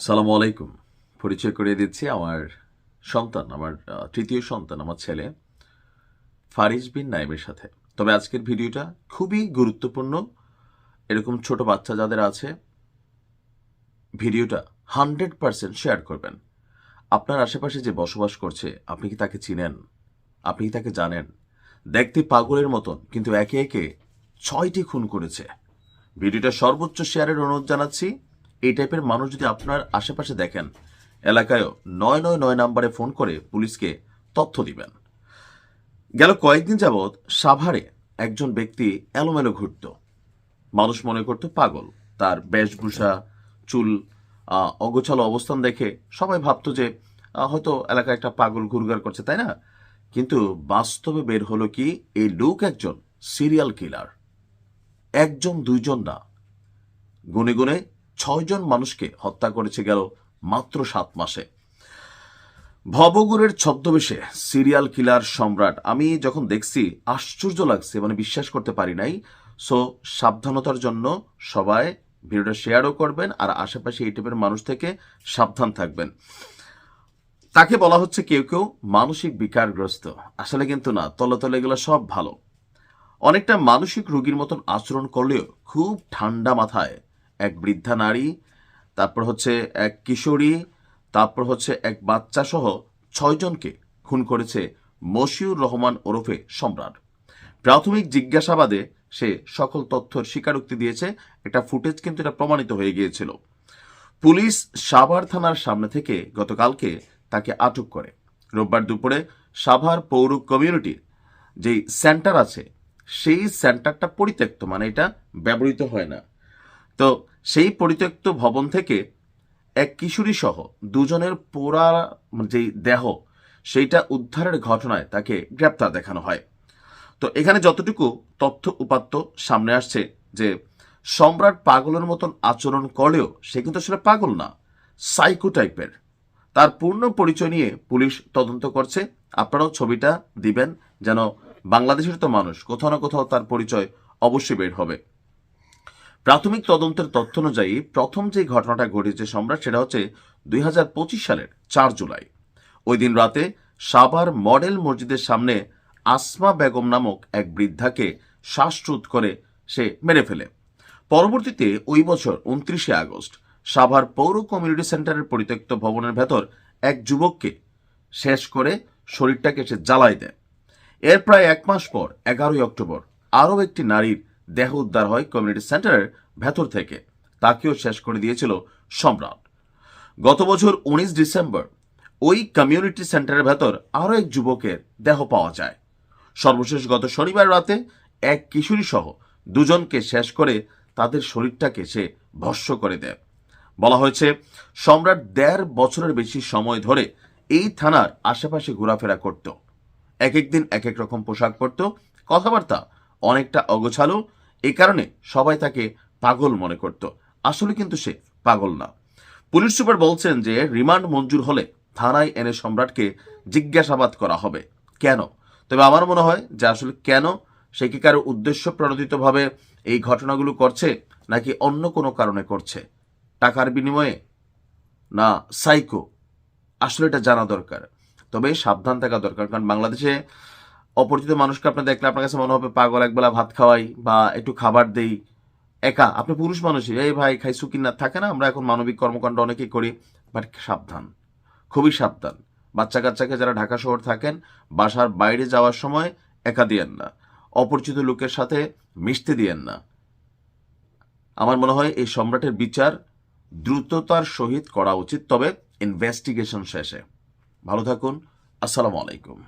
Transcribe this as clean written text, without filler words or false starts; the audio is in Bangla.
সালামু আলাইকুম। পরিচয় করিয়ে দিচ্ছি আমার সন্তান, আমার তৃতীয় সন্তান, আমার ছেলে ফারিজ বিন নাইমের সাথে। তবে আজকের ভিডিওটা খুবই গুরুত্বপূর্ণ। এরকম ছোট বাচ্চা যাদের আছে, ভিডিওটা 100% শেয়ার করবেন। আপনার আশেপাশে যে বসবাস করছে, আপনি কি তাকে চিনেন? আপনি কি তাকে জানেন? দেখতে পাগলের মতন, কিন্তু একে একে 6টি খুন করেছে। ভিডিওটা সর্বোচ্চ শেয়ারের অনুরোধ জানাচ্ছি। এই টাইপের মানুষ যদি আপনার আশেপাশে দেখেন, এলাকায়ও 999 নাম্বারে ফোন করে পুলিশকে তথ্য দিবেন। গেল কয়েকদিন যাবৎ সাভারে একজন ব্যক্তি এলোমেলো ঘুরত। মানুষ মনে করত পাগল। তার বেশভূষা, চুল অগোছালো অবস্থান দেখে সবাই ভাবতো যে হয়তো এলাকায় একটা পাগল ঘুরঘুর করছে, তাই না? কিন্তু বাস্তবে বের হলো কি, এই লোক একজন সিরিয়াল কিলার। একজন দুইজন না, গুনে গুনে 6জন মানুষকে হত্যা করেছে গেল মাত্র 7 মাসে। ভবগুরের ছদ্মবেশে সিরিয়াল কিলার সম্রাট। আমি যখন দেখছি আশ্চর্য লাগছে, মানে বিশ্বাস করতে পারি নাই। সো সাবধানতার জন্য সবাই ভিডিওটা শেয়ারও করবেন, আর আশেপাশে এই টাইপের মানুষ থেকে সাবধান থাকবেন। তাকে বলা হচ্ছে কেউ কেউ মানসিক বিকারগ্রস্ত, আসলে কিন্তু না, তলে তলে এগুলো সব ভালো। অনেকটা মানসিক রোগীর মতন আচরণ করলেও খুব ঠান্ডা মাথায় এক বৃদ্ধা নারী, তারপর হচ্ছে এক কিশোরী, তারপর হচ্ছে এক বাচ্চা সহ 6জনকে খুন করেছে মশিউর রহমান ওরফে সম্রাট। প্রাথমিক জিজ্ঞাসাবাদে সে সকল তথ্যের স্বীকারোক্তি দিয়েছে। একটা ফুটেজ কিন্তু এটা প্রমাণিত হয়ে গিয়েছিল। পুলিশ সাভার থানার সামনে থেকে গতকালকে তাকে আটক করে। রোববার দুপুরে সাভার পৌর কমিউনিটির যেই সেন্টার আছে, সেই সেন্টারটা পরিত্যক্ত, মানে এটা ব্যবহৃত হয় না। তো সেই পরিত্যক্ত ভবন থেকে এক কিশোরী সহ 2জনের পোড়া যেই দেহ, সেইটা উদ্ধারের ঘটনায় তাকে গ্রেপ্তার দেখানো হয়। তো এখানে যতটুকু তথ্য উপাত্ত সামনে আসছে যে সম্রাট পাগলের মতন আচরণ করলেও সে কিন্তু আসলে পাগল না, সাইকো টাইপের। তার পূর্ণ পরিচয় নিয়ে পুলিশ তদন্ত করছে। আপনারাও ছবিটা দিবেন, যেন বাংলাদেশের তো মানুষ, কোথাও না কোথাও তার পরিচয় অবশ্যই বের হবে। প্রাথমিক তদন্তের তথ্য অনুযায়ী প্রথম যে ঘটনাটা ঘটেছে সম্রাট, সেটা হচ্ছে 2025 সালের 4 জুলাই। ওই দিন রাতে সাভার মডেল মসজিদের সামনে আসমা বেগম নামক এক বৃদ্ধাকে শ্বাসরোধ করে সে মেরে ফেলে। পরবর্তীতে ওই বছর 29শে আগস্ট সাভার পৌর কমিউনিটি সেন্টারের পরিত্যক্ত ভবনের ভেতর এক যুবককে শেষ করে শরীরটাকে সে জ্বালায় দেয়। এর প্রায় 1 মাস পর 11ই অক্টোবর আরও একটি নারীর দেহ উদ্ধার হয় কমিউনিটি সেন্টারের ভেতর থেকে। তাকেও শেষ করে দিয়েছিল সম্রাট। গত বছর 19 ডিসেম্বর ওই কমিউনিটি সেন্টারের ভেতর আরও এক যুবকের দেহ পাওয়া যায়। সর্বশেষ গত শনিবার রাতে এক কিশোরী সহ 2জনকে শেষ করে তাদের শরীরটাকে সে ভস্ম করে দেয়। বলা হয়েছে সম্রাট 1.5 বছরের বেশি সময় ধরে এই থানার আশেপাশে ঘোরাফেরা করত। এক একদিন এক এক রকম পোশাক পরত, কথাবার্তা অনেকটা অগোছালো। এই কারণে সবাই তাকে পাগল মনে করত। আসলে কিন্তু সে পাগল না। পুলিশ সুপার বলছেন যে রিমান্ড মঞ্জুর হলে থানায় এনে সম্রাটকে জিজ্ঞাসাবাদ করা হবে। কেন? তবে আমার মনে হয় যে আসলে কেন, সে কি কারো উদ্দেশ্য প্রণোদিতভাবে এই ঘটনাগুলো করছে, নাকি অন্য কোনো কারণে করছে, টাকার বিনিময়ে, না সাইকো, আসলে এটা জানা দরকার। তবে সাবধান থাকা দরকার, কারণ বাংলাদেশে অপরিচিত মানুষকে আপনি দেখলে আপনার কাছে মনে হবে পাগল, একবেলা ভাত খাওয়াই বা একটু খাবার দেই, একা, আপনি পুরুষ মানুষই, এই ভাই খাইছু কিনা থাকে না, আমরা এখন মানবিক কর্মকাণ্ড অনেকেই করি। বাট সাবধান, খুবই সাবধান। বাচ্চা কাচ্চাকে যারা ঢাকা শহর থাকেন, বাসার বাইরে যাওয়ার সময় একা দিয়েন না, অপরিচিত লোকের সাথে মিশতে দিয়েন না। আমার মনে হয় এই সম্রাটের বিচার দ্রুততার সহিত করা উচিত, তবে ইনভেস্টিগেশন শেষে। ভালো থাকুন। আসসালামু আলাইকুম।